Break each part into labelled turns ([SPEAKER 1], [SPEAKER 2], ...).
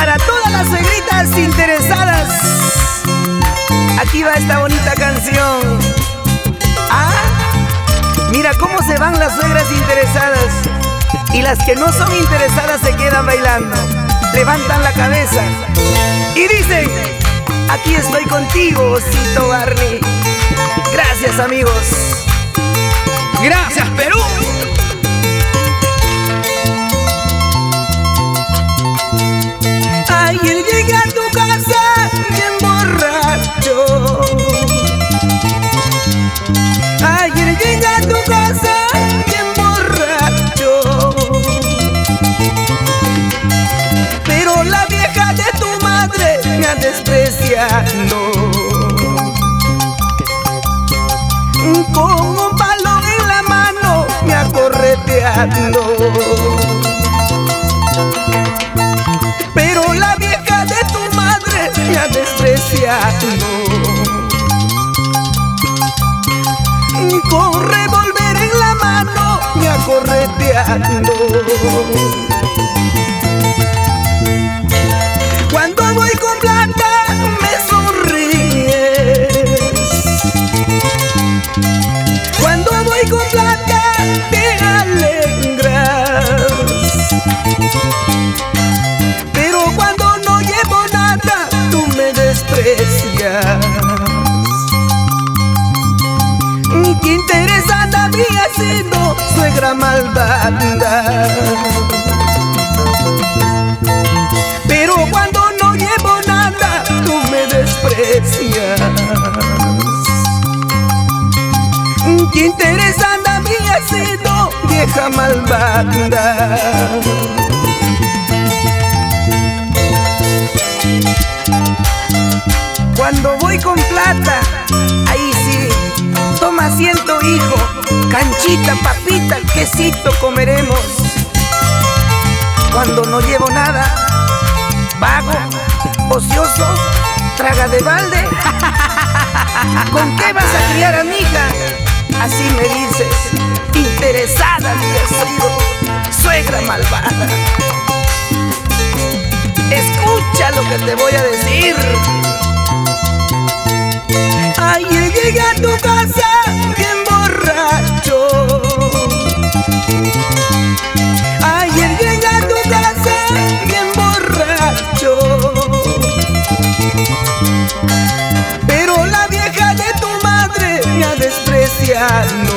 [SPEAKER 1] Para todas las suegritas interesadas, aquí va esta bonita canción. Ah, mira cómo se van las suegras interesadas, y las que no son interesadas se quedan bailando, levantan la cabeza y dicen: aquí estoy contigo, Osito Barney. Gracias, amigos.
[SPEAKER 2] Gracias, Perú.
[SPEAKER 1] Ayer llegué a tu casa bien borracho. Ayer llegué a tu casa bien borracho. Pero la vieja de tu madre me ha despreciado. Con un palo en la mano me ha correteado. Pero la vieja de tu madre me ha despreciado. Con revólver en la mano me ha correteado. Cuando voy con plata me sonríes. Cuando voy con plata te alegras. Pero cuando no llevo nada tú me desprecias. Qué interesante había sido suegra malvada. Pero cuando no llevo nada tú me desprecias. Qué interesante había sido vieja malvada. Cuando voy con plata, ahí sí, toma asiento, hijo. Canchita, papita, quesito comeremos. Cuando no llevo nada, vago, ocioso, traga de balde. ¿Con qué vas a criar a mi hija? Así me dices, interesada había sido suegra malvada. Escucha lo que te voy a decir. Ayer llegué a tu casa bien borracho. Ayer llegué a tu casa bien borracho. Pero la vieja de tu madre me ha despreciado.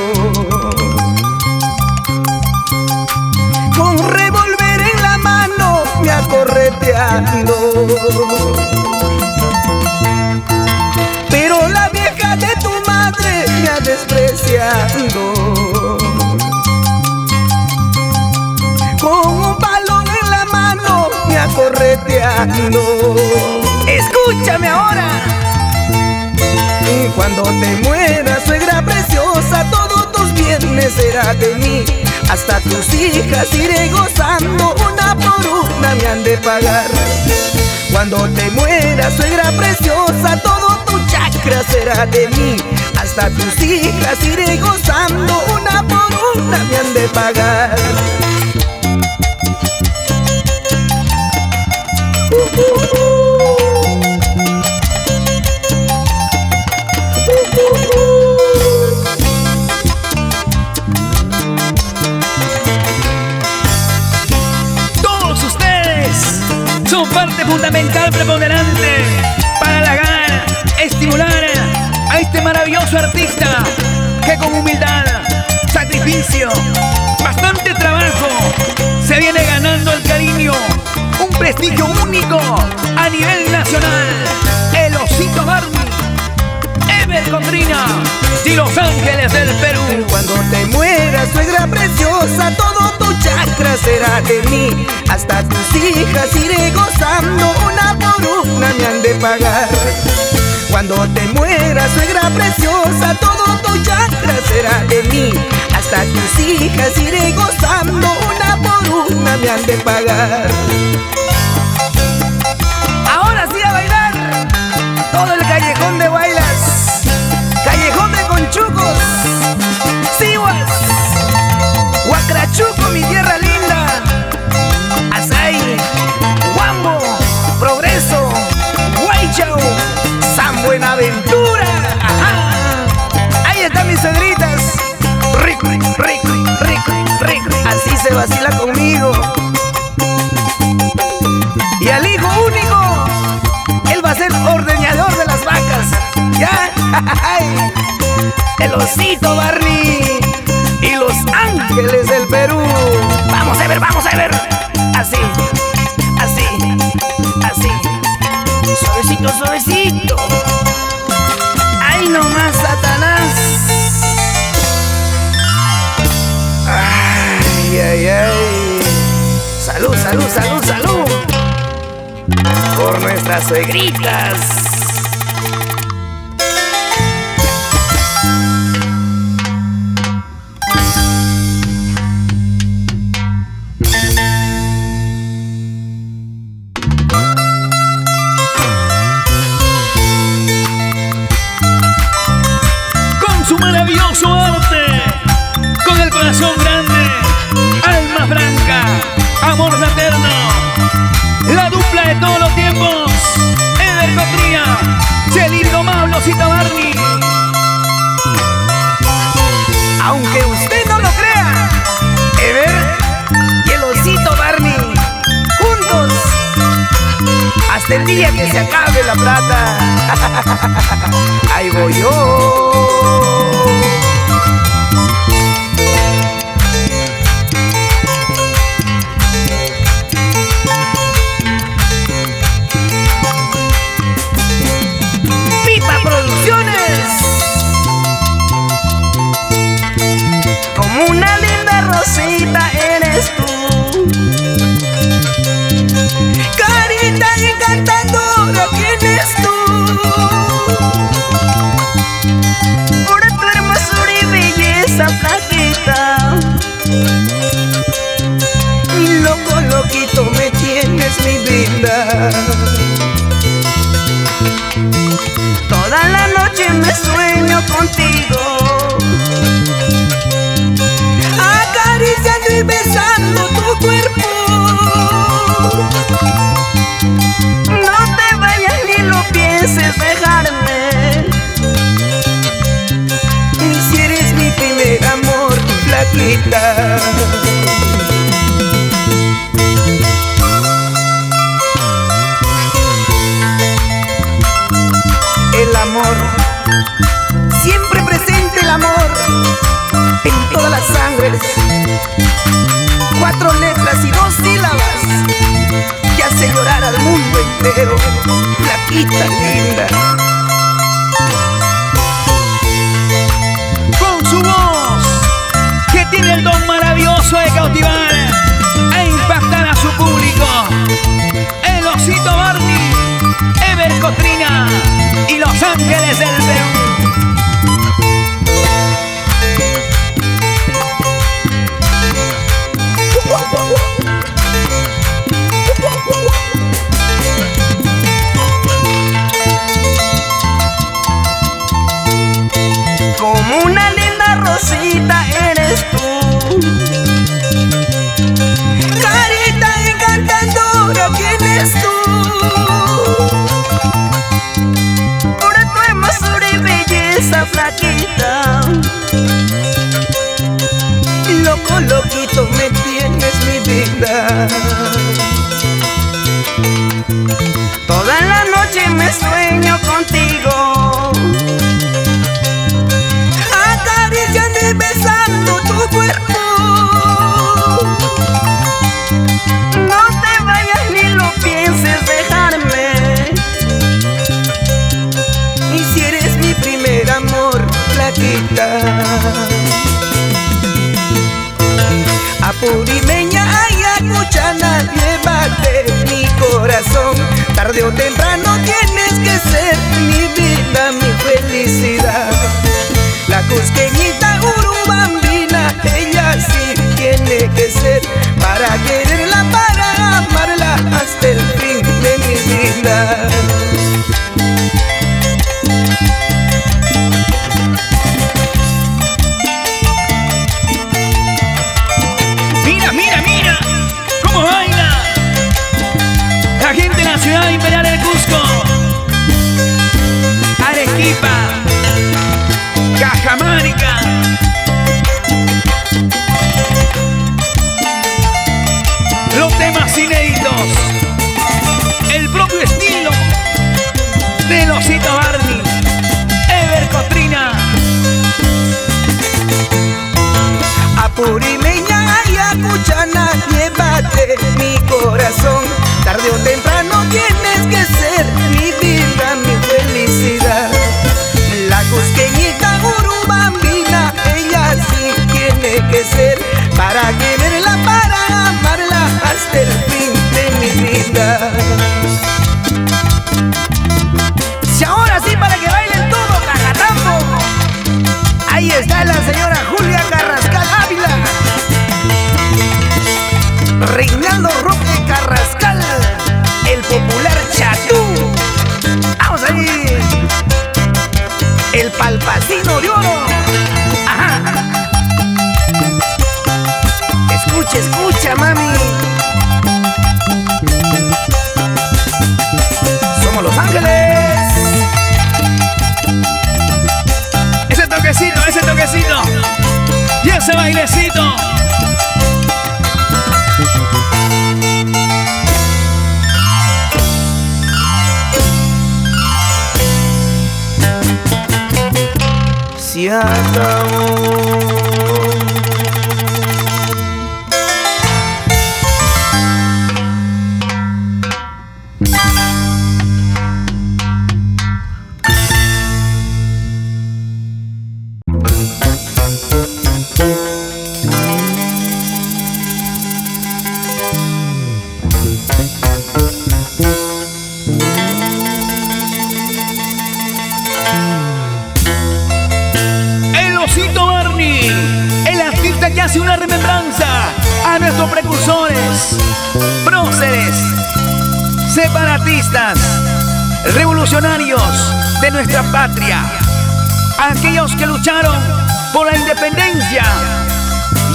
[SPEAKER 1] Con revólver en la mano me ha correteado. Pero la vieja de tu madre me ha despreciado. Con un palo en la mano me ha correteado. Escúchame ahora. Cuando te mueras, suegra preciosa, todos tus bienes serán de mí. Hasta tus hijas iré gozando, una por una me han de pagar. Cuando te mueras, suegra preciosa, todo tu chacra será de mí. Hasta tus hijas iré gozando, una por una me han de pagar.
[SPEAKER 2] Todos ustedes son parte fundamental, preponderante para halagar, estimular a este maravilloso artista que con humildad, sacrificio, bastante trabajo se viene ganando el cariño, un prestigio único a nivel nacional. El Osito Barney, Ever Condrina y Los Ángeles del Perú.
[SPEAKER 1] Cuando te mueras, suegra preciosa, todo tu chakra será de mí. Hasta tus hijas iré gozando, una por una me han de pagar. Cuando te mueras, suegra preciosa, todo tu chakra será de mí. Hasta tus hijas iré gozando, una por una me han de pagar. Ahora sí a bailar, todo el callejón de bailas, callejón de conchucos, Sihuas, Huacrachuco, mi tierra linda, Asai, Huambo, rico, rico. Así se vacila conmigo. Y al hijo único, él va a ser ordeñador de las vacas. ¿Ya? El osito Barney y los ángeles del Perú. Vamos a ver, vamos a ver. Así, así, así. Suavecito, suavecito. Ay, nomás, Satanás. Ay, ay, ay. Salud, salud, salud, salud. Por nuestras suegritas.
[SPEAKER 2] Su maravilloso arte, con el corazón grande, alma franca, amor fraterno, la dupla de todos los tiempos, Ever Cotría, el indomable Osito Barney.
[SPEAKER 1] Aunque usted no lo crea, Ever y el osito Barney, juntos, hasta el día que se acabe la plata. Ahí voy yo. Pipa Producciones. Como una linda rosita eres tú, carita encantadora tienes tú. Por tu hermosura y belleza flaquita, y loco, loquito me tienes, mi vida. Toda la noche me sueño contigo, acariciando y besando tu cuerpo. No te vayas ni lo pienses dejarme, y si eres mi primer amor, flaquita. El amor, siempre presente el amor, en todas las sangres. 4 letras y 2 sílabas, que hace llorar al mundo entero, flaquita linda.
[SPEAKER 2] Con su voz, que tiene el don maravilloso de cautivar e impactar a su público, el Osito Barney, Ever Cotría y los ángeles del Perú.
[SPEAKER 1] Como una linda rosita eres tú, carita encantadora tienes tú. Por tu hermosura y belleza flaquita, loco, loquito me tienes, mi vida. Toda la noche me sueño contigo, acariciando y besando tu cuerpo. No te vayas ni lo pienses dejarme, y si eres mi primer amor, flaquita. Apurimeña, Ayacuchana, llévate mi corazón. Tarde o temprano tienes que ser mi vida, mi felicidad. La cusqueñita urubambina, ella sí tiene que ser, para quererla, para amarla hasta el fin de mi vida.
[SPEAKER 2] Mira, mira, mira cómo baila la gente de la ciudad imperial del Cusco, Arequipa, Cajamarca.
[SPEAKER 1] Apurimeña y Acuchana, llévate mi corazón. Tarde o temprano tienes que ser mi vida, mi felicidad. La cusqueñita urubambina, ella sí tiene que ser, para quererla, para amarla hasta el fin de mi vida. Y ahora sí, para que bailen todo cajatambo. Ahí está la señora Julia Carrascal Ávila, Reinaldo Roque Carrascal, el popular Chatú. Vamos ahí. El Palpacino de Oro. Ajá. Escucha, escucha, mami. Somos Los Ángeles.
[SPEAKER 2] Ese toquecito y ese bailecito.
[SPEAKER 1] Se acabó.
[SPEAKER 2] Que hace una remembranza a nuestros precursores, próceres, separatistas, revolucionarios de nuestra patria, aquellos que lucharon por la independencia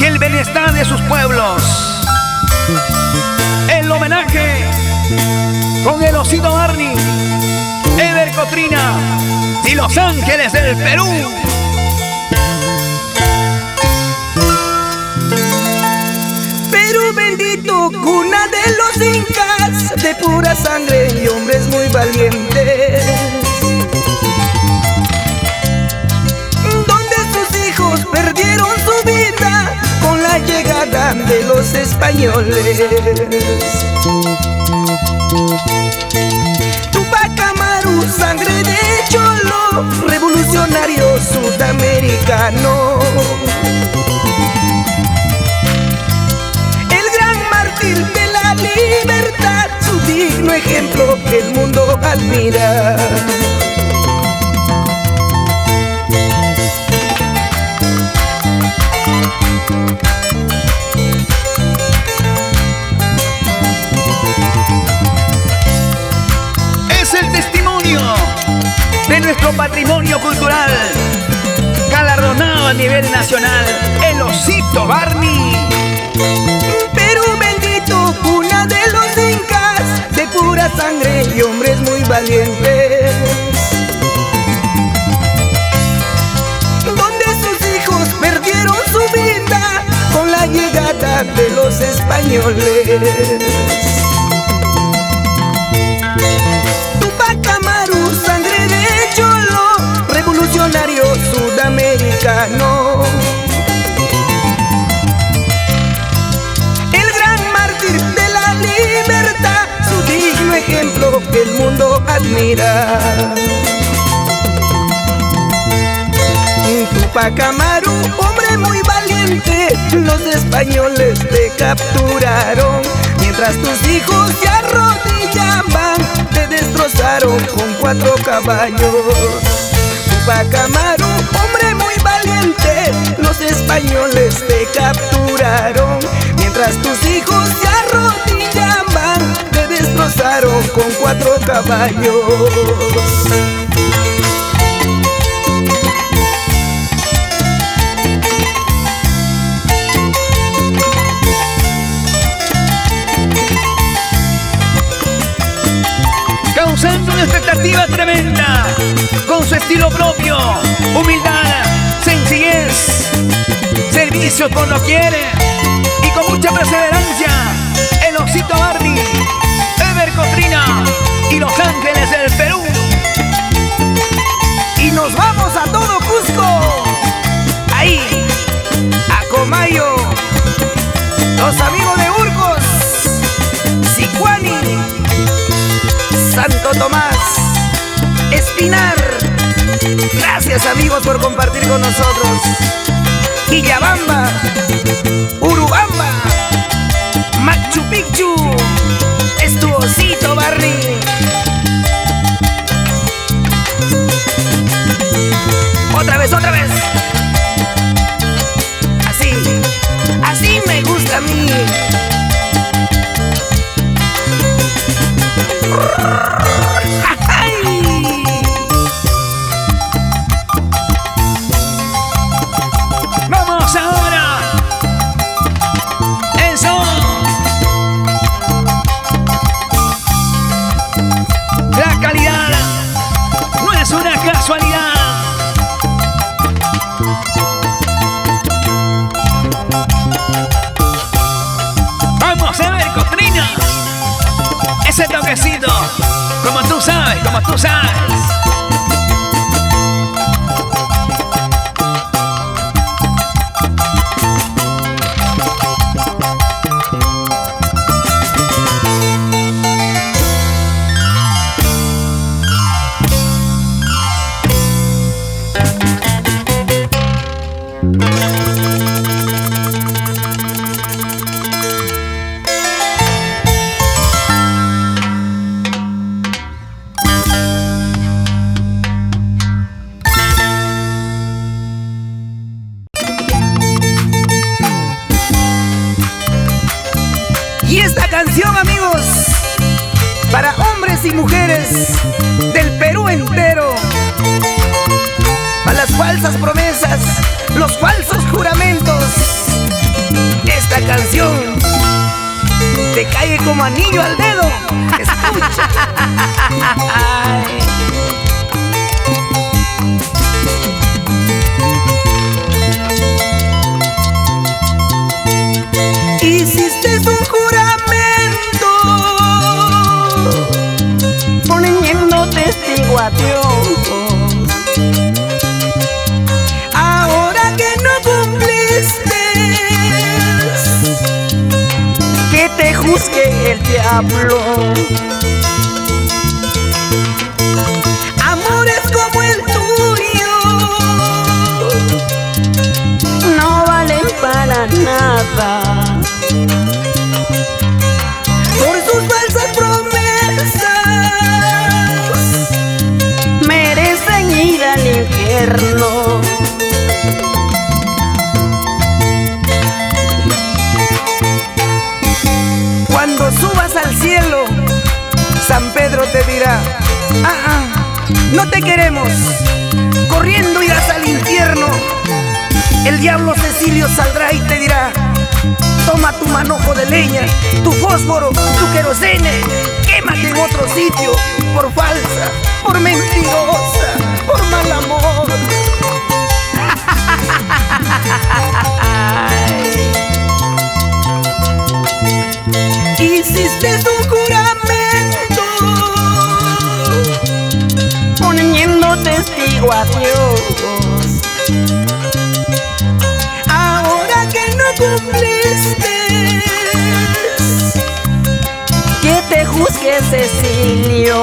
[SPEAKER 2] y el bienestar de sus pueblos. El homenaje con el Osito Barney, Ever Cotrina y Los Ángeles del Perú.
[SPEAKER 1] Perú bendito, cuna de los incas, de pura sangre y hombres muy valientes, donde sus hijos perdieron su vida con la llegada de los españoles. Tupac Amaru, sangre de cholo, revolucionario sudamericano. De la libertad, su digno ejemplo que el mundo admira.
[SPEAKER 2] Es el testimonio de nuestro patrimonio cultural, galardonado a nivel nacional, el Osito Barney.
[SPEAKER 1] Perú bendito, cuna de los incas, de pura sangre y hombres muy valientes, donde sus hijos perdieron su vida con la llegada de los españoles. Tupac Amaru, sangre de cholo, revolucionario sudamericano. Ejemplo que el mundo admira. Tupac Amaru, hombre muy valiente, los españoles te capturaron. Mientras tus hijos se arrodillaban, te destrozaron con 4 caballos. Tupac Amaru, hombre muy valiente, los españoles te capturaron. Mientras tus hijos se arrodillaban, te destrozaron con 4 caballos.
[SPEAKER 2] Causando una expectativa tremenda, con su estilo propio, humildad, sencillez, servicio por lo quiere y con mucha perseverancia, el Osito Barney, Ever Cotrina y Los Ángeles del Perú.
[SPEAKER 1] Y nos vamos a todo Cusco, ahí, a comer. Mayo, los amigos de Urcos, Sicuani, Santo Tomás, Espinar. Gracias amigos por compartir con nosotros. Quillabamba, Urubamba, Machu Picchu, es tu osito Barney. Otra vez, otra vez. Así, así me gusta a mí.
[SPEAKER 2] Vamos ahora. Eso. La calidad no es una casualidad. Vamos a ver, Cotrina. Ese toquecito, como tú sabes, como tú sabes.
[SPEAKER 1] Y esta canción, amigos, para hombres y mujeres del Perú entero, para las falsas promesas, los falsos juramentos. Esta canción te cae como anillo al dedo. Escucha. Hiciste un juramento
[SPEAKER 3] poniendo testigo a Dios.
[SPEAKER 1] Ahora que no cumpliste,
[SPEAKER 3] Que te juzgue el diablo.
[SPEAKER 1] amores como el tuyo
[SPEAKER 3] No valen para nada.
[SPEAKER 1] por sus falsas promesas
[SPEAKER 3] Merecen ir al infierno.
[SPEAKER 1] Cuando subas al cielo, San Pedro te dirá: no te queremos. Corriendo irás al infierno. El diablo Cecilio saldrá y te dirá: toma tu manojo de leña, tu fósforo, tu querosene, quémate en otro sitio, por falsa, por mentirosa, por mal amor. Hiciste un juramento
[SPEAKER 3] Poniendo testigo a Dios.
[SPEAKER 1] ahora que no cumpliste,
[SPEAKER 3] Que te juzgue Cecilio.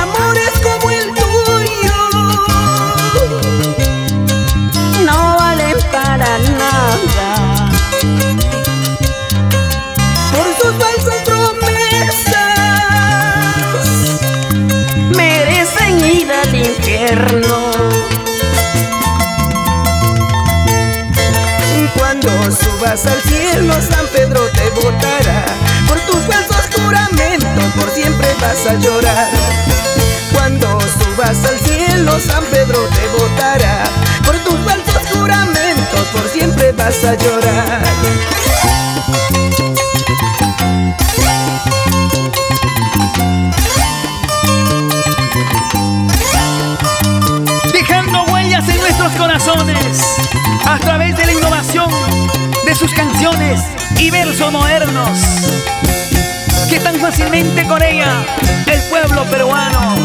[SPEAKER 1] amores como el tuyo
[SPEAKER 3] No valen para nada.
[SPEAKER 1] por sus falsas promesas
[SPEAKER 3] Merecen ir al infierno.
[SPEAKER 1] Cuando subas al cielo, San Pedro te botará. Por tus falsos juramentos, por siempre vas a llorar. Cuando subas al cielo, San Pedro te botará. Por tus falsos juramentos, por siempre vas a llorar.
[SPEAKER 2] Dejando huellas en nuestros corazones a través de la innovación de sus canciones y versos modernos que tan fácilmente corea el pueblo peruano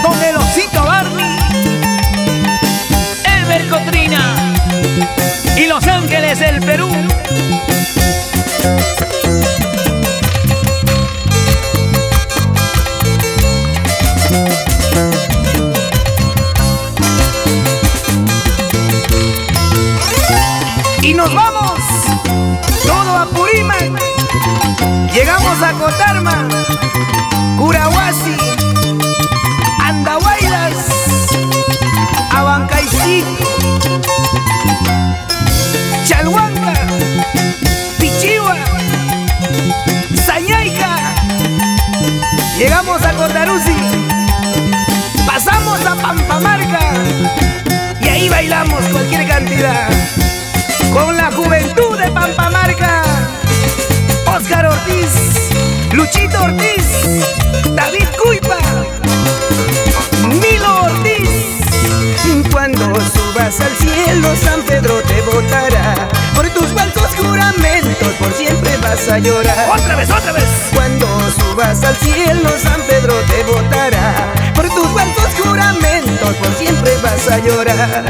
[SPEAKER 2] con el osito Barney, el Cotrina y Los Ángeles del Perú.
[SPEAKER 1] Y nos vamos todo a Purímac. Llegamos a Cotarma, Curahuasi, Andahuaylas, Abancaycito, Chalhuanca, Pichihua, Sañayca. Llegamos a Cotarusi, pasamos a Pampamarca y ahí bailamos cualquier cantidad con la juventud de Pampamarca. Oscar Ortiz, Luchito Ortiz, David Cuypa, Milo Ortiz. Cuando subas al cielo, San Pedro te votará. Por tus falsos juramentos, por siempre vas a llorar.
[SPEAKER 2] ¡Otra vez, otra vez!
[SPEAKER 1] Cuando subas al cielo, San Pedro te votará. Por tus falsos juramentos, por siempre vas a llorar.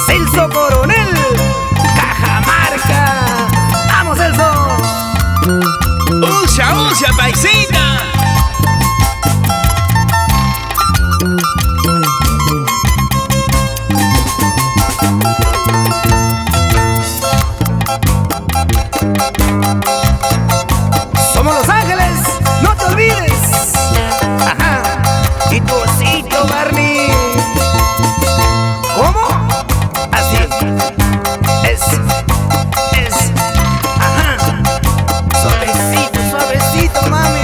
[SPEAKER 1] Celso Coronel, Cajamarca. ¡Vamos, Celso!
[SPEAKER 2] ¡Usa, usa, paisita!
[SPEAKER 1] Somos Los Ángeles, no te olvides. Ajá. Y tu osito, Barney. ¿Cómo? Ajá. Suavecito, suavecito, mami.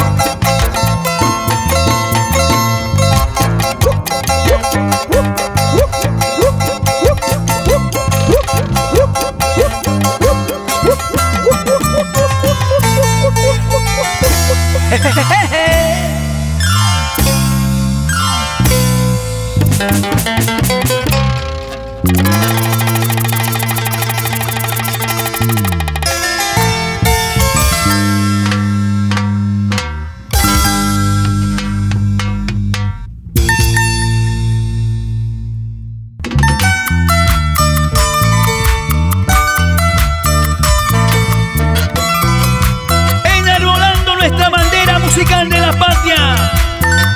[SPEAKER 2] Musical de la patria,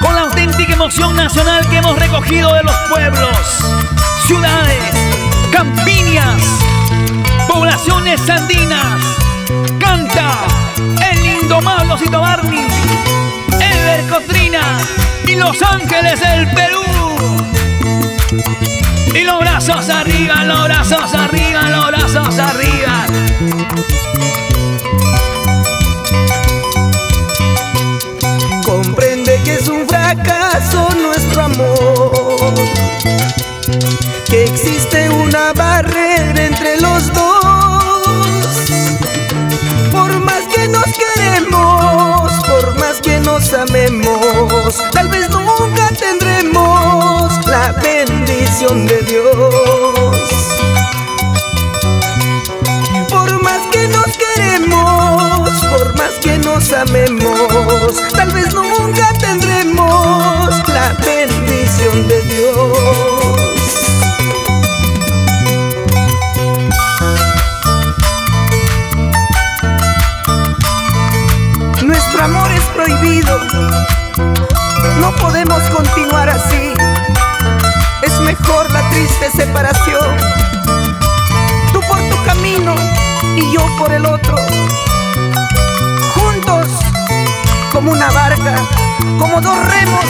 [SPEAKER 2] con la auténtica emoción nacional que hemos recogido de los pueblos, ciudades, campiñas, poblaciones andinas. Canta el indomable Osito Barney, Ever Cotrina y Los Ángeles del Perú. Y los brazos arriba, los brazos arriba, los brazos arriba.
[SPEAKER 1] Comprende que es un fracaso nuestro amor, que existe una barrera entre los dos. Por más que nos queremos, por más que nos amemos, tal vez nunca tendremos la bendición de Dios. Por más que nos queremos, por más que nos amemos, tal vez nunca tendremos la bendición de Dios. Nuestro amor es prohibido, no podemos continuar así. Es mejor la triste separación, tú por tu camino y yo por el otro, juntos como una barca, como dos remos,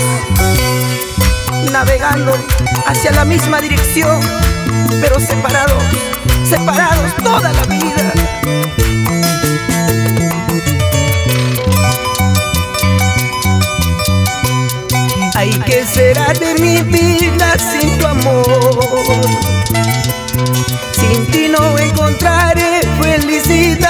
[SPEAKER 1] navegando hacia la misma dirección, pero separados, separados toda la vida. Ay, ¿qué será de mi vida sin tu amor? Sin ti no encontraré felicidad.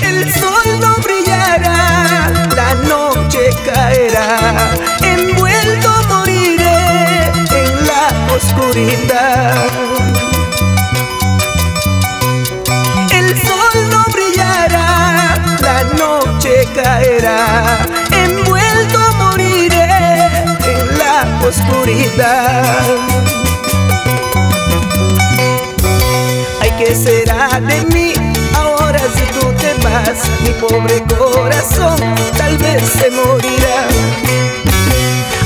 [SPEAKER 1] El sol no brillará, la noche caerá, envuelto moriré en la oscuridad. El sol no brillará, la noche caerá, envuelto moriré en la oscuridad. Ay, ¿qué será de mí ahora si tú te vas? Mi pobre corazón tal vez se morirá.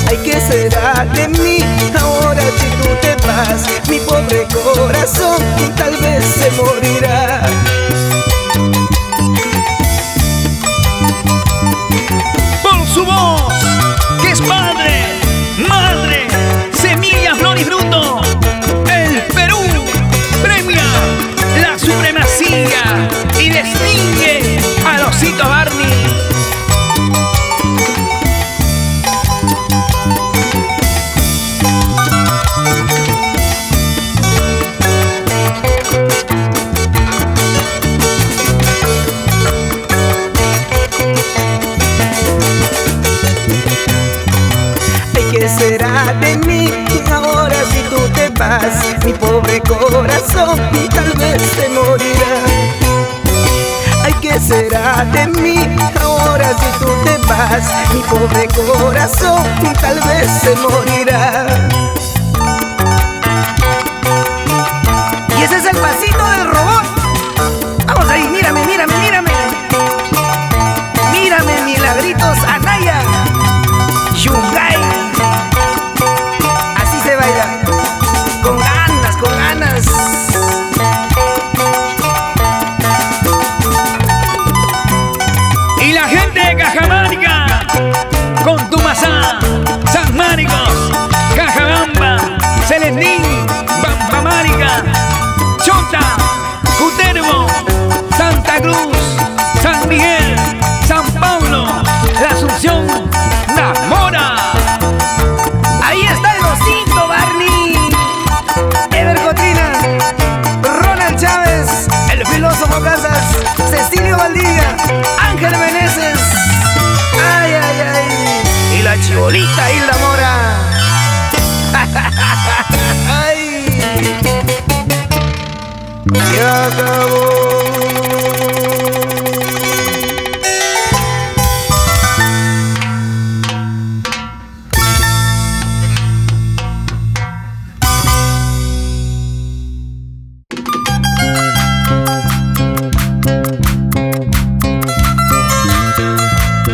[SPEAKER 1] Ay, ¿qué será de mí ahora si tú te vas? Mi pobre corazón tal vez se morirá.
[SPEAKER 2] Por su voz, que es padre, madre, semilla, flor y fruto, el Perú premia la supremacía y distingue a Osito Barney.
[SPEAKER 1] ¿Qué será de mí ahora si tú te vas? Mi pobre corazón tal vez se morirá. Ay, ¿qué será de mí ahora si tú te vas? Mi pobre corazón tal vez se morirá. Y ese es el pasito del robot. Vamos ahí, mírame, mírame, mírame. Mírame, milagritos Anaya, Yungay. Así se baila, con ganas, con ganas.
[SPEAKER 2] Y la gente de Cajamarca, con Tumasá, San Marcos, Cajabamba, Celendín, Pampamarica, Chota, Cutervo, Santa Cruz, San Miguel, San Pablo, La Asunción, La Mora.
[SPEAKER 1] Ahí está el Osito Barney, Ever Cotrina, Ronald Chávez, el filósofo Casas, Cecilio Valdivia, Ángel Meneses, ay, ay, ay, y la chibolita Hilda Mora. Ay, se acabó.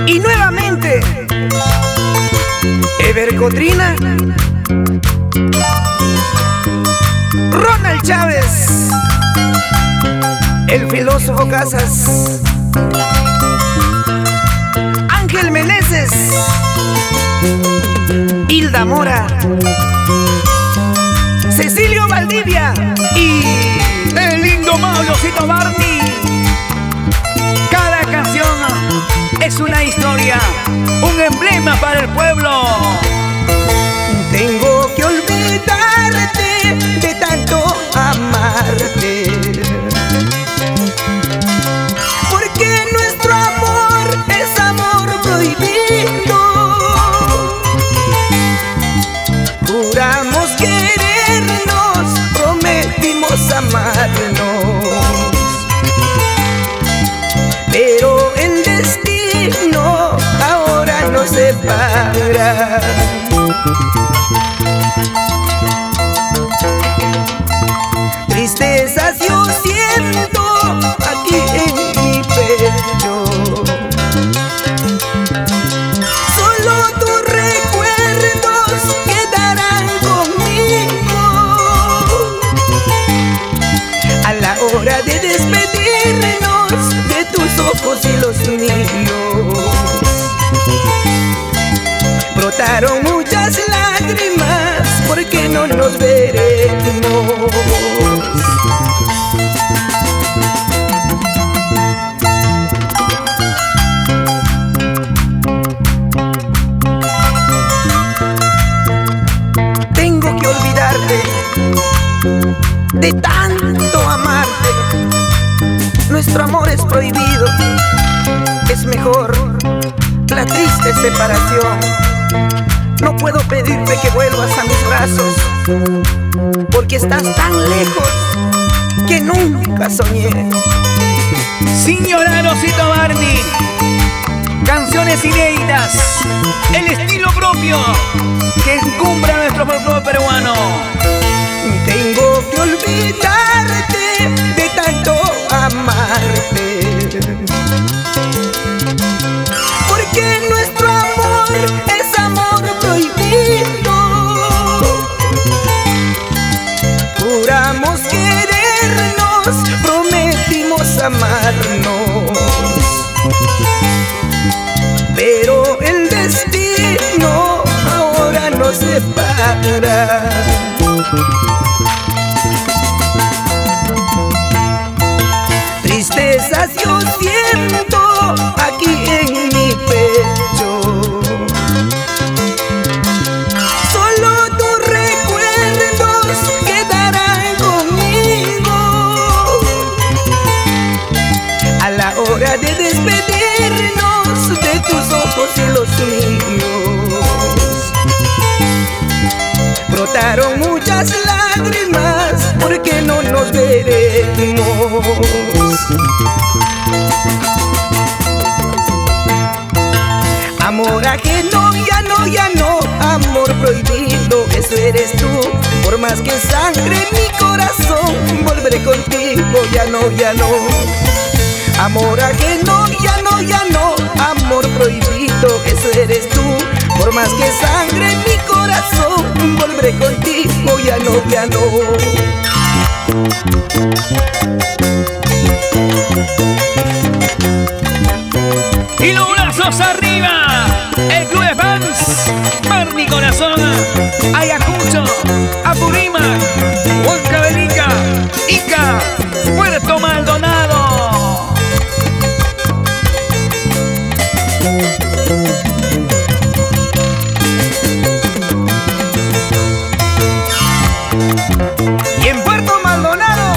[SPEAKER 1] Y nuevamente, Ever Cotrina, Ronald Chávez, el filósofo Casas, Ángel Meneses, Hilda Mora, Cecilio Valdivia y
[SPEAKER 2] el indomable Osito Barney. Cada canción es una historia, un emblema para el pueblo.
[SPEAKER 1] tengo que olvidarte de tanto amarte, porque nuestro amor es amor prohibido. Juramos querernos, prometimos amarnos, pero el destino ahora nos separa. Tristezas yo siento aquí en mi pecho, solo tus recuerdos quedarán conmigo. A la hora de despedirnos de tus ojos y los míos, brotaron muchas lágrimas porque no nos veremos. Tengo que olvidarte de tanto amarte. Nuestro amor es prohibido, es mejor la triste separación. No puedo pedirte que vuelvas a mis brazos, porque estás tan lejos que nunca soñé.
[SPEAKER 2] Sin llorar, Osito Barney, canciones inéditas, el estilo propio que encumbra nuestro folclore peruano.
[SPEAKER 1] Tengo que olvidarte de tanto amarte, porque nuestro amor es amor prohibido. Juramos querernos, prometimos amarnos, pero el destino ahora nos separa. Tristezas yo siento aquí en mi pecho, solo tus recuerdos quedarán conmigo. A la hora de despedirnos de tus ojos y los míos, brotaron muchas lágrimas porque no nos veremos. Amor ajeno, ya no, ya no. Amor prohibido, eso eres tú. Por más que sangre mi corazón, volveré contigo, ya no, ya no. Amor ajeno, ya no, ya no. Amor prohibido, eso eres tú. Por más que sangre mi corazón, volveré contigo, ya no, ya no.
[SPEAKER 2] Y los brazos arriba, el club de fans, Barney Corazón, Ayacucho, Apurímac, Huancavelica, Ica, Puerto Maldonado.
[SPEAKER 1] Y en Puerto Maldonado,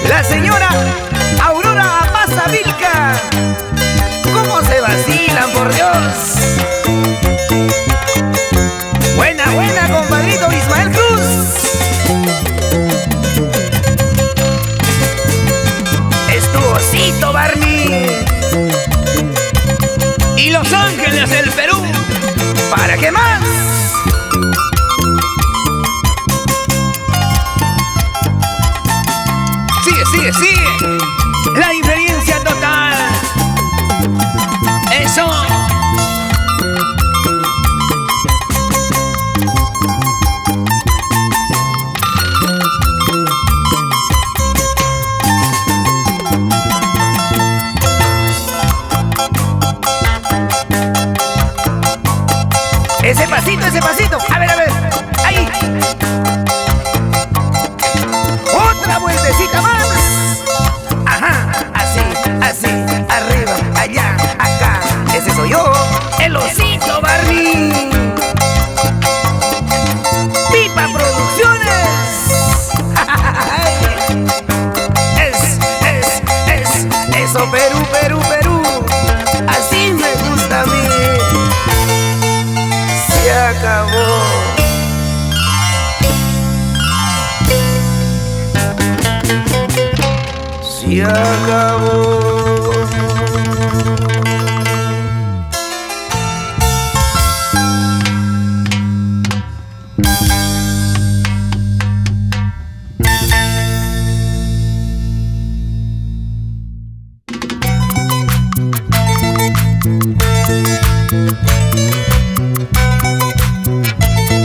[SPEAKER 1] la señora Aurora Apaza Vilca. ¿Cómo se vacilan, por Dios? Buena, buena, compadrito Ismael Cruz. Es tu osito, Barney.
[SPEAKER 2] Y Los Ángeles del Perú.
[SPEAKER 1] ¿Para qué más?
[SPEAKER 2] Sigue, sigue, sigue. La diferencia total. Eso.
[SPEAKER 1] Ese pasito, ese pasito. A ver, ahí. Otra vueltecita más. Ajá, así, así. Arriba, allá, acá. Ese soy yo, el osito Barney. Pipa Producciones. Eso, Perú, Perú, Perú. Así me gusta a mí. Se acabó. Se acabó.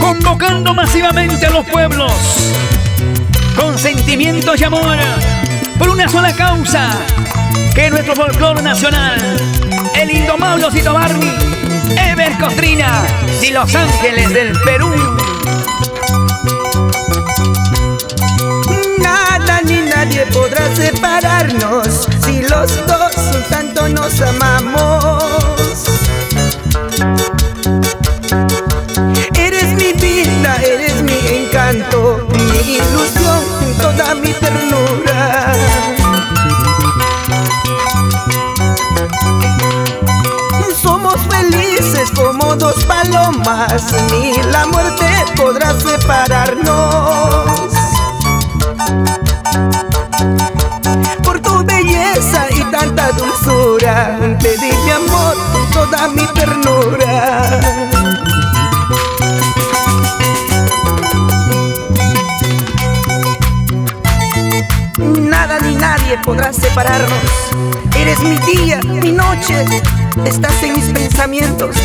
[SPEAKER 2] Convocando masivamente a los pueblos con sentimientos y amor por una sola causa, que es nuestro folclore nacional. El indomable osito Barney, Ever Costrina y Los Ángeles del Perú.
[SPEAKER 1] Nada ni nadie podrá separarnos si los dos tanto nos amamos. Eres mi vida, eres mi encanto, mi ilusión, toda mi ternura. Somos felices como dos palomas, ni la muerte podrá separarnos. Por tu belleza y tanta tanta dulzura, te di mi amor con toda mi ternura. Nada ni nadie podrá separarnos. Eres mi día, mi noche. Estás en mis pensamientos,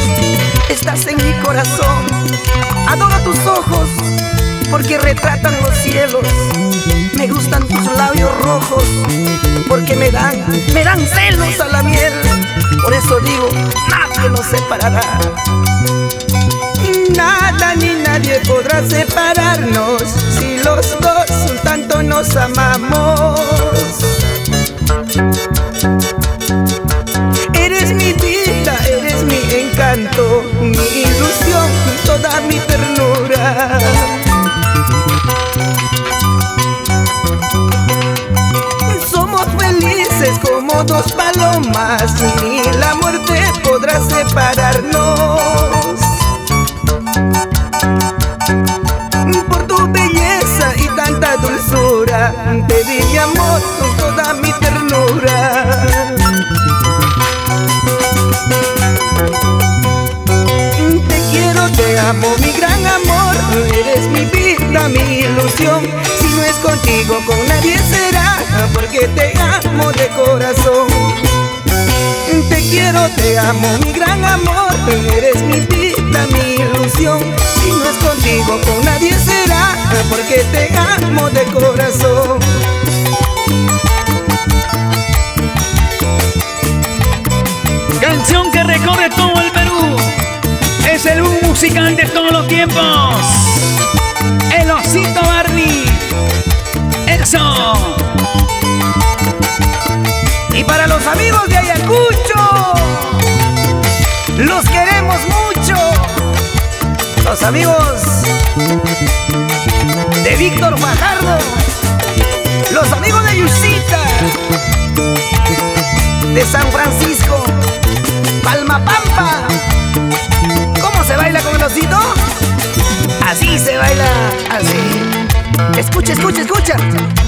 [SPEAKER 1] estás en mi corazón. Adoro tus ojos porque retratan los cielos. Me gustan tus labios rojos porque me dan celos a la miel. Por eso digo, nadie nos separará. Nada ni nadie podrá separarnos si los dos tanto nos amamos. Eres mi vida, eres mi encanto, mi ilusión, toda mi ternura. Somos felices como dos palomas, ni la muerte podrá separarnos. Por tu belleza y tanta dulzura, te di mi amor con toda mi ternura. Te quiero, te amo, mi gran amor. Eres mi vida, mi ilusión. Si no es contigo, con nadie será, porque te amo de corazón. Te quiero, te amo, mi gran amor. Eres mi vida, mi ilusión. Si no es contigo, con nadie será, porque te amo de corazón.
[SPEAKER 2] Canción que recorre todo el Perú. Es el boom musical de todos los tiempos. El Osito Barney. Eso.
[SPEAKER 1] Y para los amigos de Ayacucho, los queremos mucho. Los amigos de Víctor Fajardo, los amigos de Yusita, de San Francisco, Palma Pampa. ¿Cómo se baila con el osito? Así se baila, así. Escucha, escucha, escucha.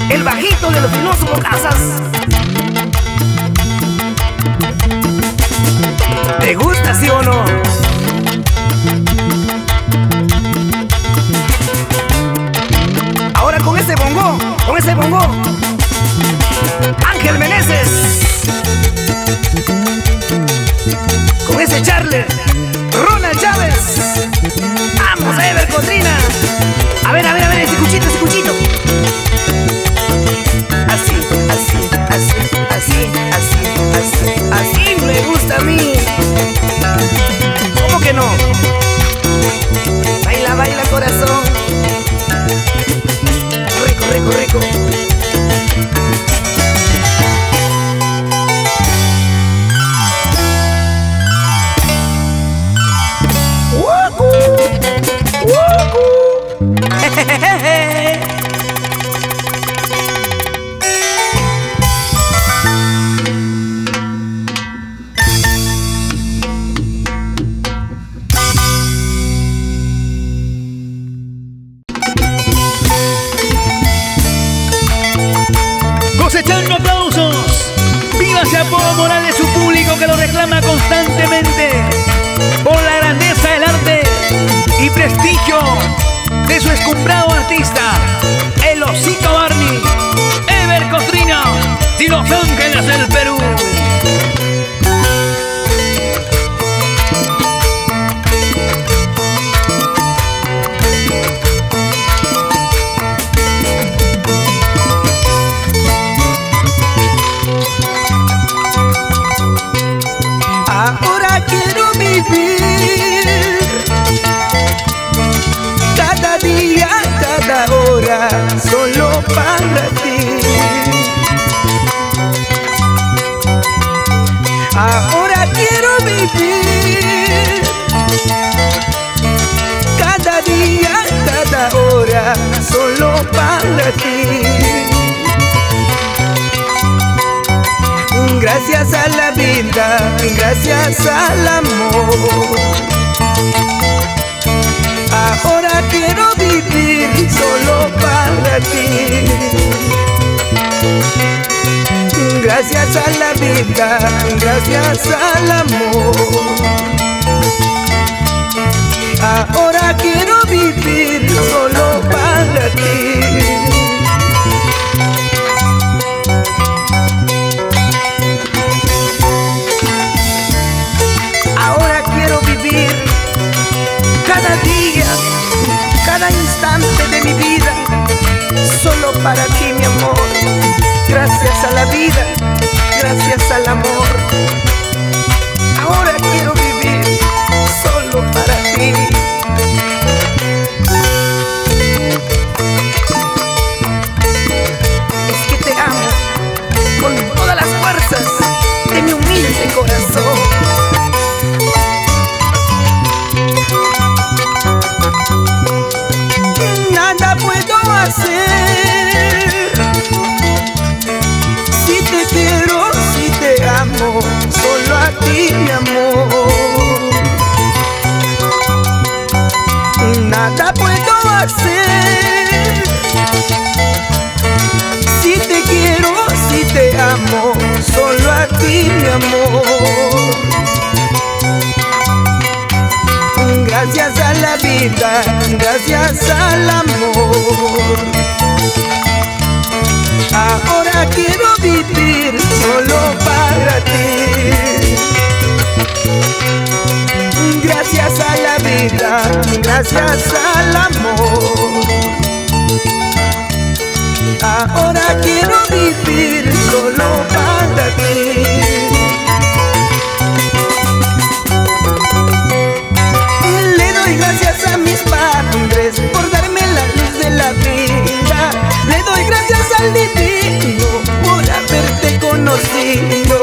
[SPEAKER 1] El bajito de los filosos Bocazas. ¿Te gusta, sí o no? Ahora con ese bongo, con ese bongo. Ángel Meneses. Con ese Charles. Ronald Chávez. Vamos a ver, Cotrina. A ver, ese cuchito, ese cuchito. Así, así, así, así, así, así, así me gusta a mí. ¿Cómo que no? Baila, baila, corazón. Rico, rico, rico.
[SPEAKER 2] Cosechando aplausos. Viva ese apodo moral de su público que lo reclama constantemente por la grandeza del arte y prestigio de su escumbrado artista, el Osito Barney, Ever Cotrina y Los Ángeles del Perú.
[SPEAKER 1] Ahora quiero vivir cada día, cada hora, solo para ti. Ahora quiero vivir cada día, cada hora, solo para ti. Gracias a la vida, gracias al amor. Ahora quiero vivir solo para ti. gracias a la vida, gracias al amor. Ahora quiero vivir solo para ti. Ahora quiero vivir cada día, cada instante de mi vida solo para ti, mi amor. Gracias a la vida, gracias al amor. Ahora quiero vivir solo para ti. Es que te amo con todas las fuerzas de mi humilde corazón. Nada puedo hacer si te quiero, si te amo, solo a ti, mi amor. Nada puedo hacer si te quiero, si te amo, solo a ti, mi amor. Gracias a la vida, gracias al amor. Ahora quiero vivir solo para ti. Gracias a la vida, gracias al amor. Ahora quiero vivir solo para ti. Le doy gracias a mis padres por darme la luz de la vida. Le doy gracias al divino por haberte conocido.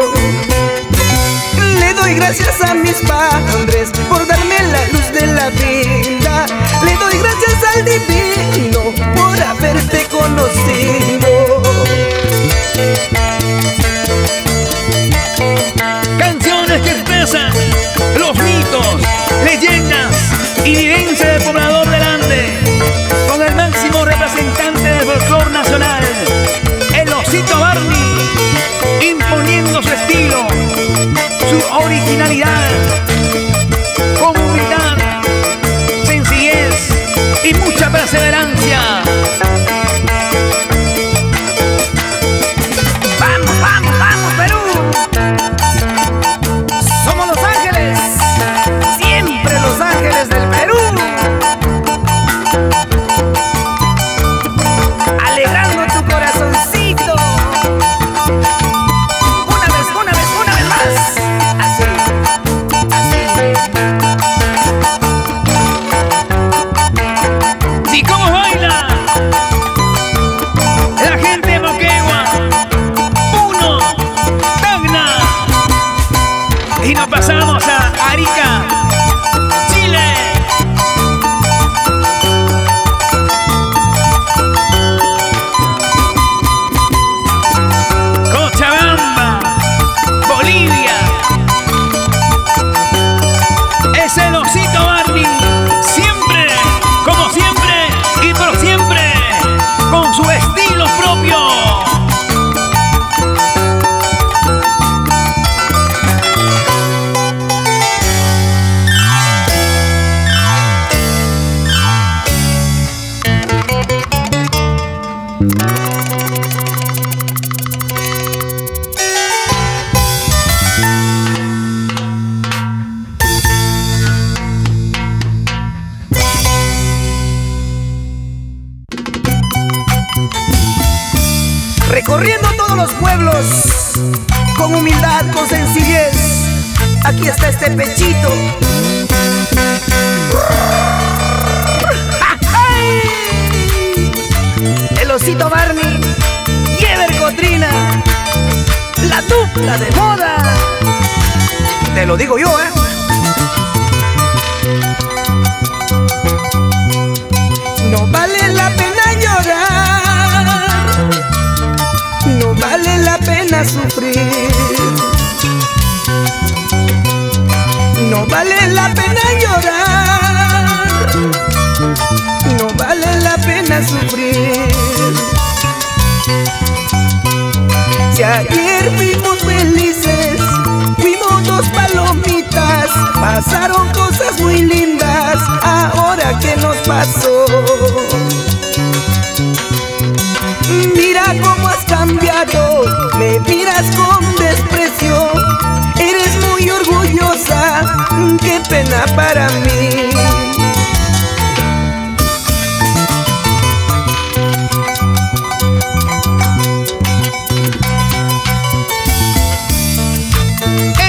[SPEAKER 1] Le doy gracias a mis padres por darme la luz de la vida. Le doy gracias al divino por haberte conocido.
[SPEAKER 2] Canciones que expresan los mitos, leyendas y vivencia del poblador del Ande, con el máximo representante del folclor nacional, el Osito Barney, imponiendo su estilo, su originalidad, con humildad, sencillez y mucha perseverancia.
[SPEAKER 1] ¡Vamos, vamos, vamos, Perú! Somos Los Ángeles, siempre Los Ángeles del Perú. Alegrando tu corazoncito. Una vez más. Así, así.
[SPEAKER 2] ¿Y cómo baila la gente de Moquegua? Uno, Tacna. Y nos pasamos a Arica, Chile. Cochabamba, Bolivia. Es el Osito Barney, siempre, como siempre y por siempre, con su estilo propio.
[SPEAKER 1] Recorriendo todos los pueblos, con humildad, con sencillez. Aquí está este pechito. El Osito Barney y Ever Cotrina, la dupla de moda. Te lo digo yo, No vale la pena llorar, no vale la pena sufrir, no vale la pena llorar, no vale la pena sufrir. Si ayer fuimos felices, fuimos dos palomitas, pasaron cosas muy lindas, ahora ¿qué nos pasó? Mira cómo has cambiado, me miras con desprecio, eres muy orgullosa, qué pena para mí.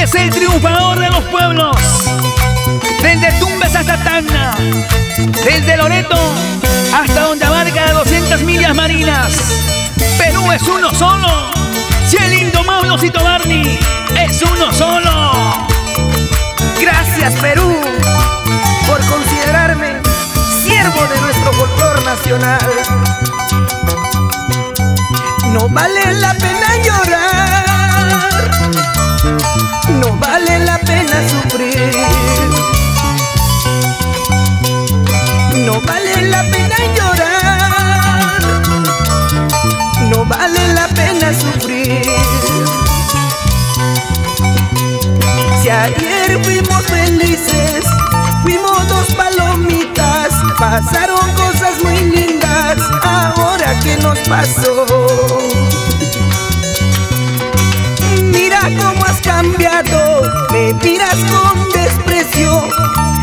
[SPEAKER 2] Es el triunfador de los pueblos, desde Tumbes hasta Tacna, desde Loreto hasta donde abarca 200 millas marinas. Perú es uno solo, si el indomable Osito Barney es uno solo.
[SPEAKER 1] Gracias, Perú, por considerarme siervo de nuestro folclor nacional. No vale la pena llorar, no vale la pena sufrir, no vale la pena llorar, no vale la pena sufrir. Si ayer fuimos felices, fuimos dos palomitas, pasaron cosas muy lindas, ahora ¿qué nos pasó? Mira cómo has cambiado, me miras con desprecio,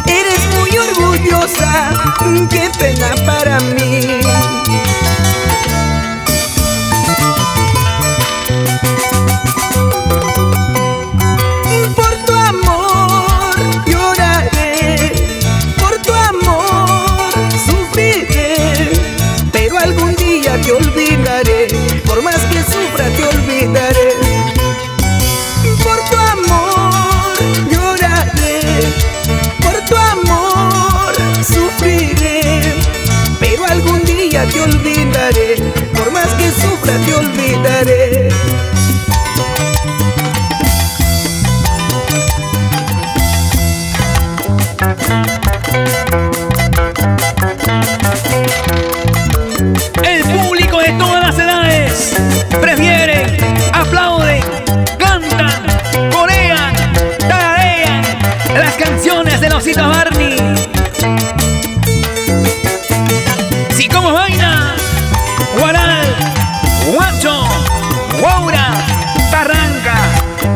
[SPEAKER 1] eres muy orgullosa, qué pena para mí. Por tu amor lloraré, por tu amor sufriré, pero algún día te olvidaré, por más que sufra te olvidaré. Por tu amor lloraré, por tu amor sufriré, pero algún día te olvidaré, por más que sufra te olvidaré.
[SPEAKER 2] El público de todas las edades prefiere, aplauden, cantan, corean, tararean las canciones de Osito Barney. Si como vaina, Guaral, Guacho, Guaura, Barranca,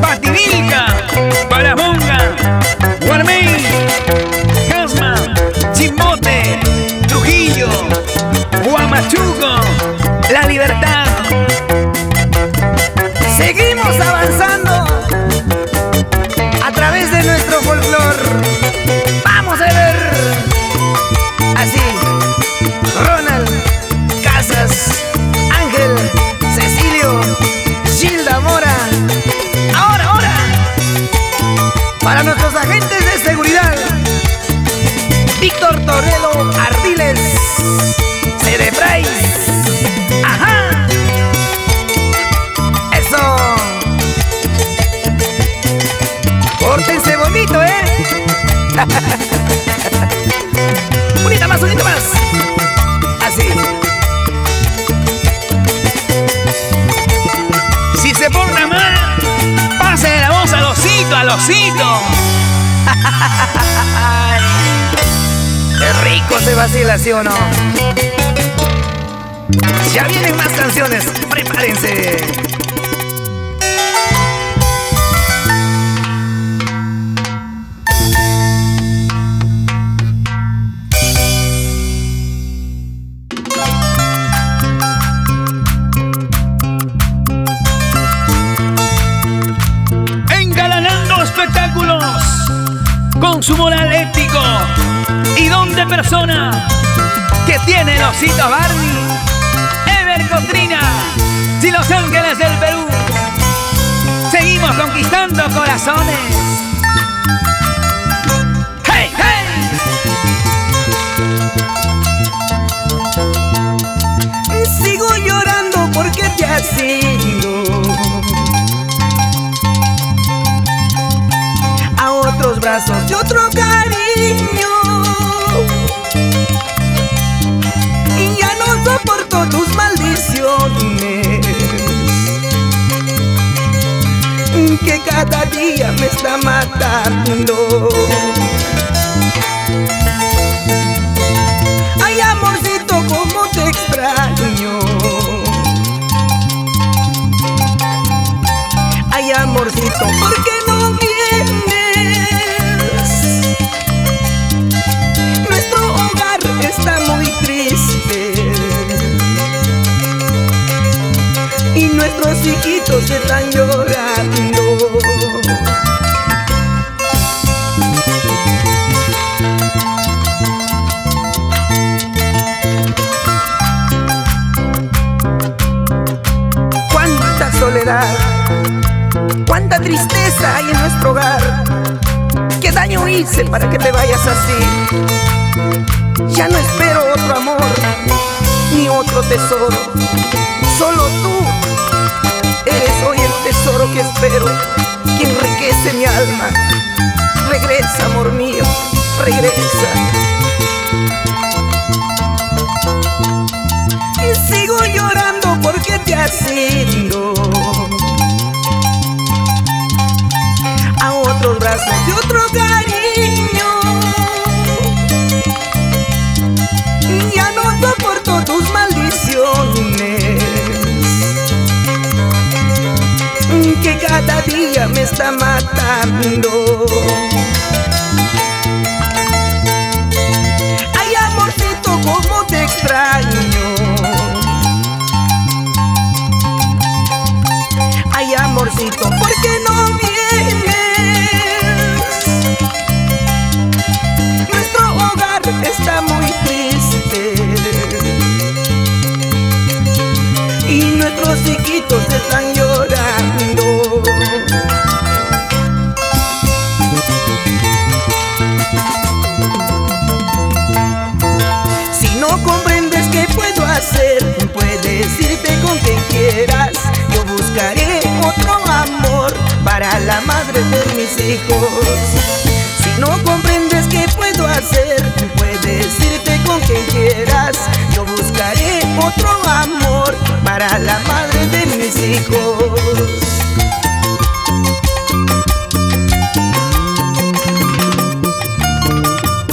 [SPEAKER 2] Pativilca, Paramonga, Guarmey, Casma, Chimbote, Trujillo, Huamachuco, La Libertad.
[SPEAKER 1] Seguimos avanzando a través de nuestro folclor. Vamos a ver. Así, Ronald, Casas, Ángel, Cecilio, Gilda Mora. Ahora, para nuestros agentes de seguridad, Víctor Toledo Ardiles, Cerebrais. Ajá. Eso. Pórtense bonito, unita más. Así.
[SPEAKER 2] Si se porta mal, pase la voz al Osito.
[SPEAKER 1] Qué rico se vacila, ¿sí o no? Ya vienen más canciones, prepárense.
[SPEAKER 2] Engalanando espectáculos con su moral ético y don de persona que tiene el Osito Barney. Ever Cotrina y Los Ángeles del Perú. Seguimos conquistando corazones. ¡Hey, hey!
[SPEAKER 1] Sigo llorando porque te has ido a otros brazos de otro cariño, y ya no soporto tus maldiciones. cada día me está matando. Ay, amorcito, cómo te extraño. Ay, amorcito, ¿por qué no vienes? Nuestro hogar está muy triste y nuestros hijitos están llorando. Cuánta soledad, cuánta tristeza hay en nuestro hogar. ¿Qué daño hice para que te vayas así? Ya no espero otro amor, ni otro tesoro. Solo tú eres hoy el tesoro que espero, que enriquece mi alma. Regresa, amor mío, regresa. Y sigo llorando porque te has ido a otros brazos de otro cariño. Ya no soporto tus maldiciones, que cada día me está matando. Ay, amorcito, cómo te extraño. Ay, amorcito, ¿por qué no vienes? Nuestro hogar está muy triste y nuestros hijitos están llorando. Si no comprendes qué puedo hacer, puedes irte con quien quieras. Yo buscaré otro amor para la madre de mis hijos. Si no comprendes qué puedo hacer, puedes irte con quien quieras. Yo buscaré otro amor para la madre de mis hijos.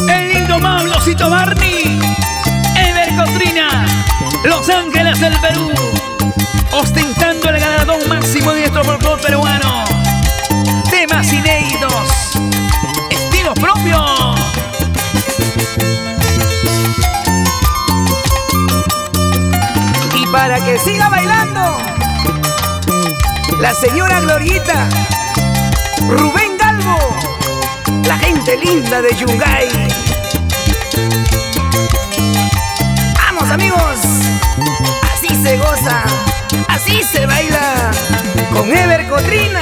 [SPEAKER 2] El indomable Osito Barney, Ever Cotrina, Los Ángeles del Perú, ostentando el galardón máximo de nuestro folclore peruano. Temas inéditos, estilo propio.
[SPEAKER 1] Y para que siga bailando, la señora Glorieta, Rubén Galvo, la gente linda de Yungay. ¡Vamos, amigos! Así se goza, así se baila, con Ever Cotrina,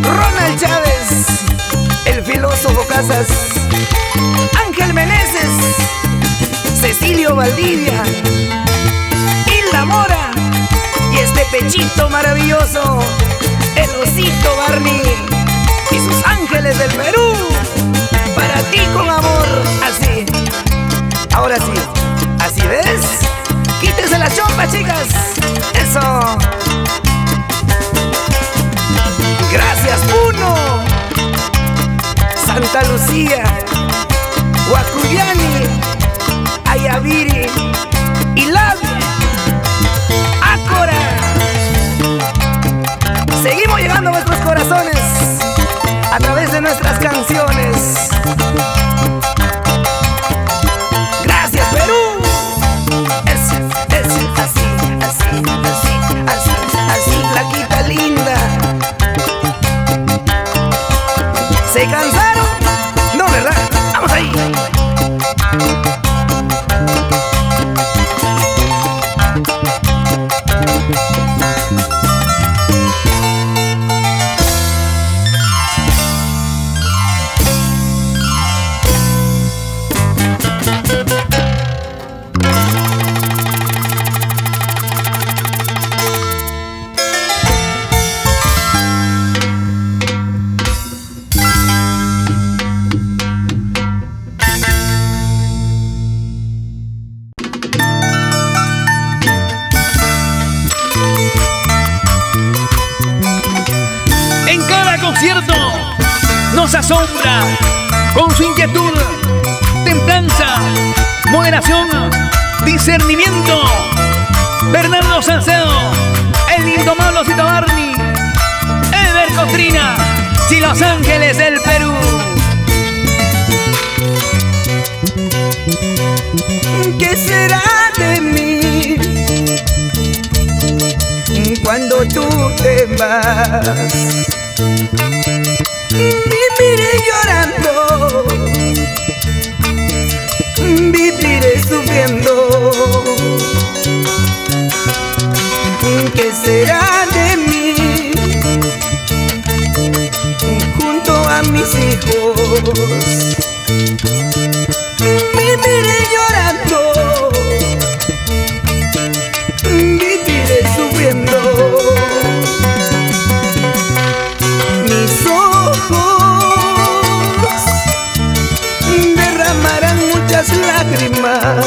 [SPEAKER 1] Ronald Chávez, el filósofo Casas, Ángel Meneses, Cecilio Valdivia, Hilda Mora y este pechito maravilloso, el Osito Barney y sus ángeles del Perú. Para ti con amor, así. Ahora sí, así ves. Quítense la chompa, chicas. Eso. Gracias, Puno, Santa Lucía, Huacuyani, Ayaviri y Lavi, Ácora. Seguimos llegando a vuestros corazones a través de nuestras canciones. Gracias, Perú. Es así, así, así, así, así, flaquita linda. ¿Se cansaron? No, ¿verdad? Vamos ahí.
[SPEAKER 2] con su inquietud, templanza, moderación, discernimiento. Bernardo Salcedo, el indomable Osito Barney, Ever Cotrina y Los Ángeles del Perú.
[SPEAKER 1] ¿Qué será de mí cuando tú te vas? Viviré llorando, viviré sufriendo. ¿Qué será de mí junto a mis hijos? Viviré llorando, viviré sufriendo. Mis ojos derramarán muchas lágrimas.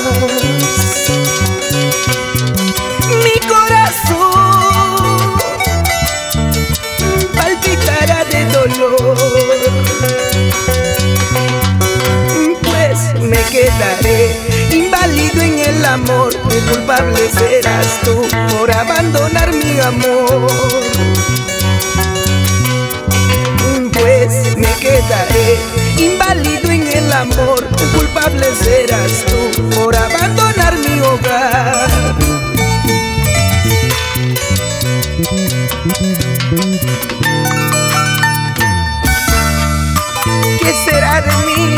[SPEAKER 1] Mi corazón palpitará de dolor. Me quedaré inválido en el amor. El culpable serás tú por abandonar mi amor. Pues me quedaré inválido en el amor. El culpable serás tú por abandonar mi hogar. ¿Qué será de mí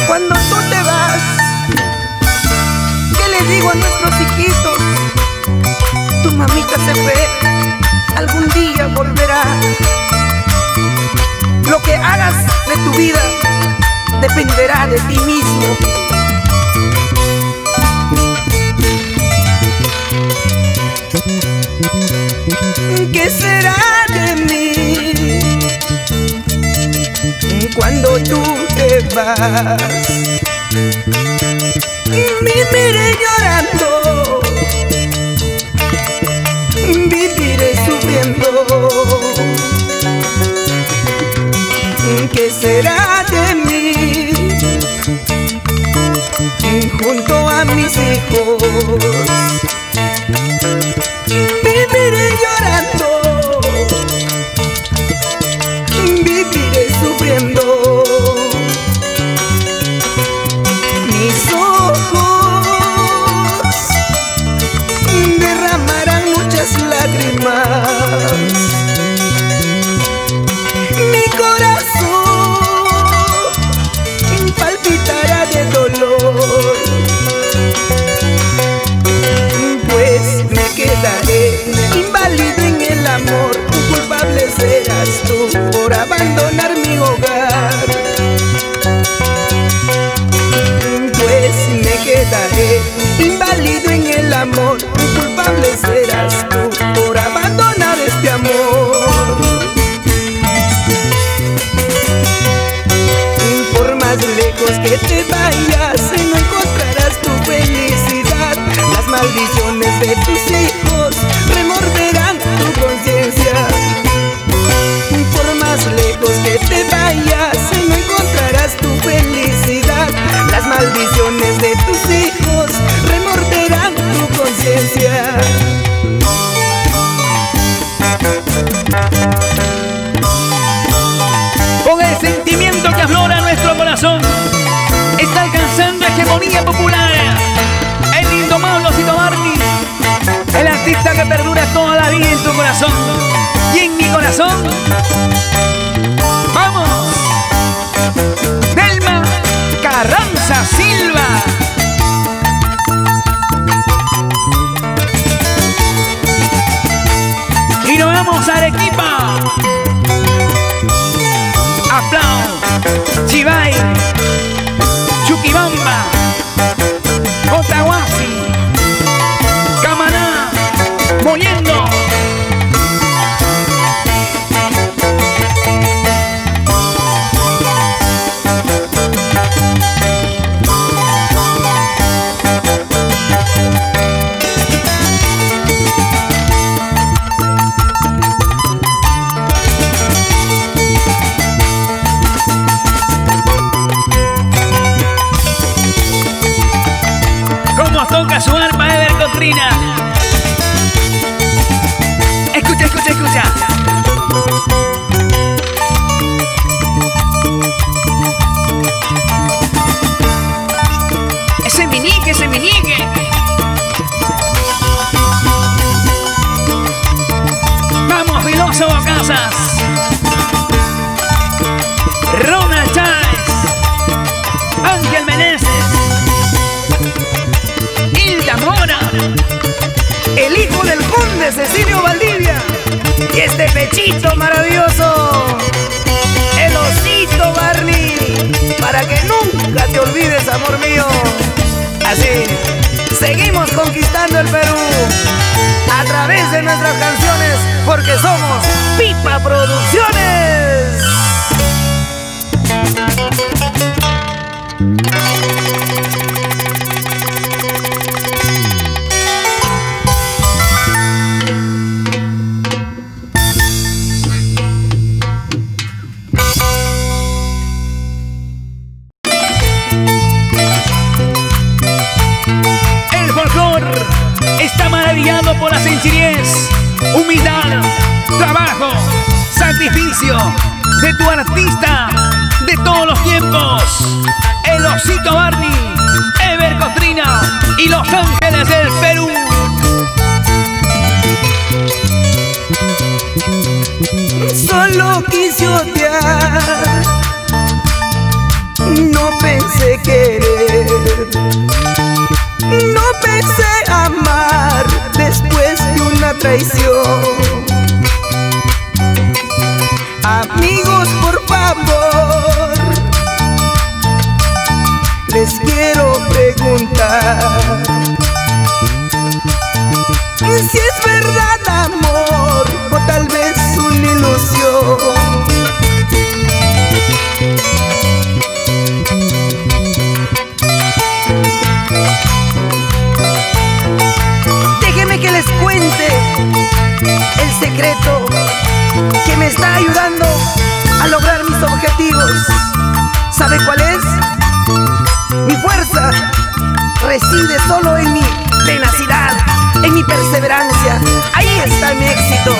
[SPEAKER 1] cuando tú te vas? ¿Qué le digo a nuestros hijitos? Tu mamita se fue, algún día volverá. Lo que hagas de tu vida dependerá de ti mismo. ¿Qué será de mí cuando tú te vas? Viviré llorando, viviré sufriendo. ¿Qué será de mí junto a mis hijos? Viviré llorando, viviré sufriendo. Mis ojos derramarán muchas lágrimas. Mi corazón palpitará de dolor. Pues me quedaré inválido en el amor. Tu culpable serás tú por abandonar mi hogar. Pues me quedaré inválido en el amor. Tu culpable serás tú por abandonar este amor. Por más lejos que te vayas, no encontrarás tu felicidad. Las maldiciones de tus hijos remorderán tu conciencia. Por más lejos que te vayas, no encontrarás tu felicidad. Las maldiciones de tus hijos remorderán tu conciencia.
[SPEAKER 2] Con el sentimiento que aflora nuestro corazón, está alcanzando hegemonía popular el indomable Osito Barney, el artista que perdura toda la vida en tu corazón y en mi corazón. ¡Vamos! Delma Carranza Silva. Y nos vamos a Arequipa. Aplausos, Chivay, Chuquibamba, Cotahuasi, Camaná, Mollendo.
[SPEAKER 1] llegando el Perú a través de nuestras canciones, porque somos Pipa Producciones.
[SPEAKER 2] Está maravillado por la sencillez, humildad, trabajo, sacrificio de tu artista de todos los tiempos, el Osito Barney, Ever Cotrina y Los Ángeles del Perú.
[SPEAKER 1] Solo quise odiar, no pensé querer, no pensé amar después de una traición. Amigos, por favor, les quiero preguntar si es verdad amor o tal vez una ilusión. Que les cuente el secreto que me está ayudando a lograr mis objetivos. ¿Sabe cuál es? Mi fuerza reside solo en mi tenacidad, en mi perseverancia. Ahí está mi éxito.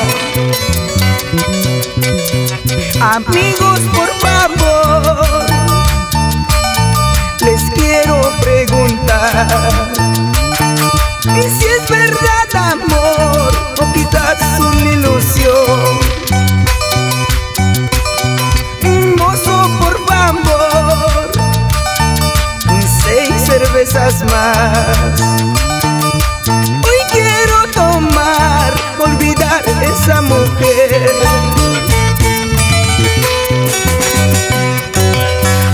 [SPEAKER 1] Amigos, por favor, les quiero preguntar si es verdad amor o quizás una ilusión. Mozo, por favor, 6 cervezas más. Hoy quiero tomar, olvidar esa mujer.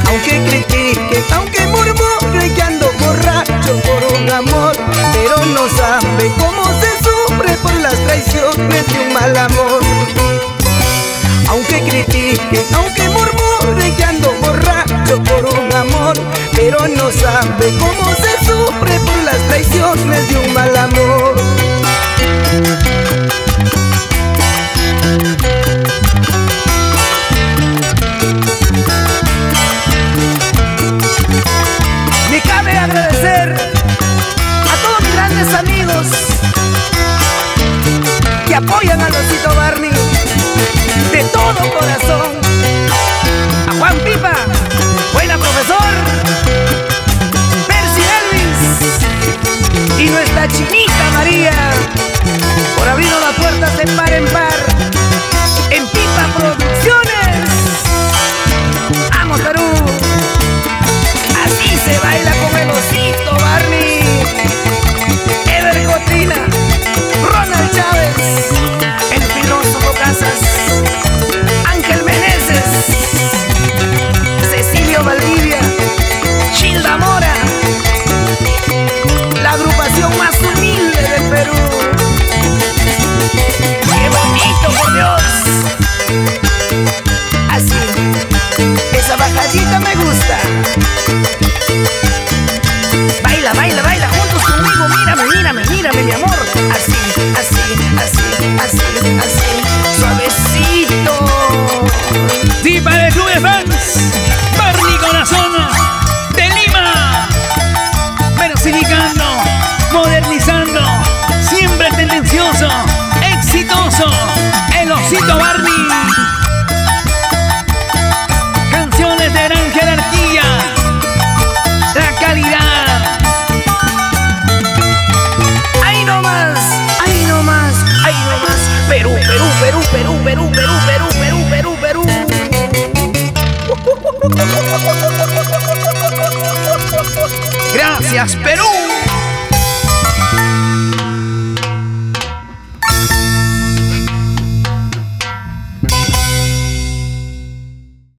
[SPEAKER 1] Aunque critiquen, aunque murmuren que ando borracho por un amor, pero no sabe cómo se sufre por las traiciones de un mal amor. Aunque critiquen, aunque murmuren que ando borracho por un amor, pero no sabe cómo se sufre por las traiciones de un mal amor. Me cabe agradecer a todos mis grandes amigos que apoyan al Osito Barney de todo corazón. A Juan Pipa, buena profesor, Percy Elvis y nuestra chinita María por abrirnos las puertas de par en par en Pipa Producciones. ¡Vamos, Perú! Así se baila con el Osito Barney, Ever Cotrina, Ronald Chávez, el filósofo Casas, Ángel Meneses, Cecilio Valdivia, Childa Mora, la agrupación más humilde del Perú. ¡Qué bonito, por Dios! Así, esa bajadita me gusta. Baila, baila, baila juntos conmigo. Mírame, mírame, mírame, mi amor. Así, así, así, así, así, suavecito.
[SPEAKER 2] Sí, para el club de fans Barney Corazón de Lima, versificando, modernizando, siempre tendencioso, exitoso, el Osito Barney. Canciones de gran jerarquía, la calidad.
[SPEAKER 1] Ahí nomás, ahí nomás, ahí nomás. Perú, Perú, Perú, Perú, Perú, Perú, Perú, Perú, Perú, Perú.
[SPEAKER 2] Gracias, Perú.